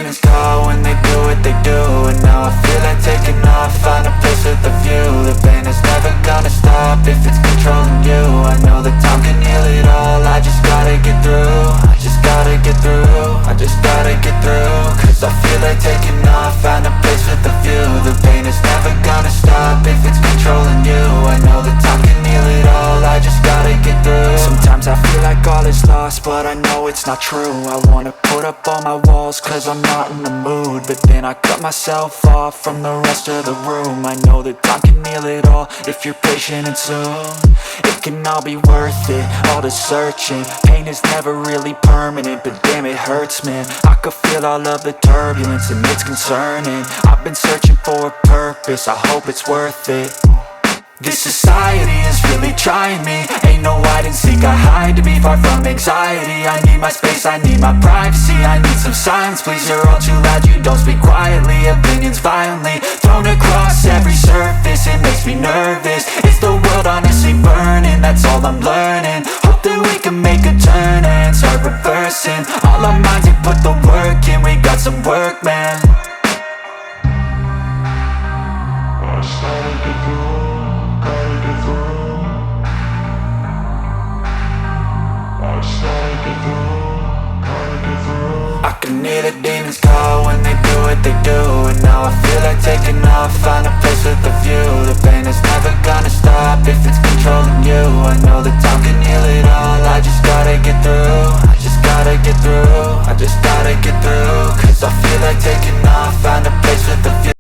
demons call when they do what they do. And now I feel like taking off, find a place with a view. The pain is never gonna stop if it's controlling you. I know that time can heal it all, I just gotta get through. I just gotta get through, I just gotta get through. Cause I feel like taking off, find a place with a view. The pain is never gonna stop if it's controlling you. I know that time can heal it all, I just gotta get through. Sometimes I feel like all is lost, but I know it's not true. I wanna put up all my walls cause I'm not in the mood, but then I cut myself off from the rest of the room. I know that time can heal it all if you're patient and soon. It can all be worth it, all the searching. Pain is never really permanent, but damn it hurts, man. I could feel all of the turbulence and it's concerning. I've been searching for a purpose, I hope it's worth it. This society is really trying me. Ain't no hide and seek, I hide to be far from anxiety. I need my space, I need my privacy. I need some silence, please, you're all too loud. You don't speak quietly, opinions violently thrown across every surface. It makes me nervous, it's the world honestly burning. That's all I'm learning, hope that we can make a turn and start reversing. All our minds, we put the work in, we got some work, man. I started to go. I can hear the demons call when they do what they do. And now I feel like taking off, find a place with a view. The pain is never gonna stop if it's controlling you. I know that time can heal it all, I just gotta get through. I just gotta get through, I just gotta get through. Cause I feel like taking off, find a place with a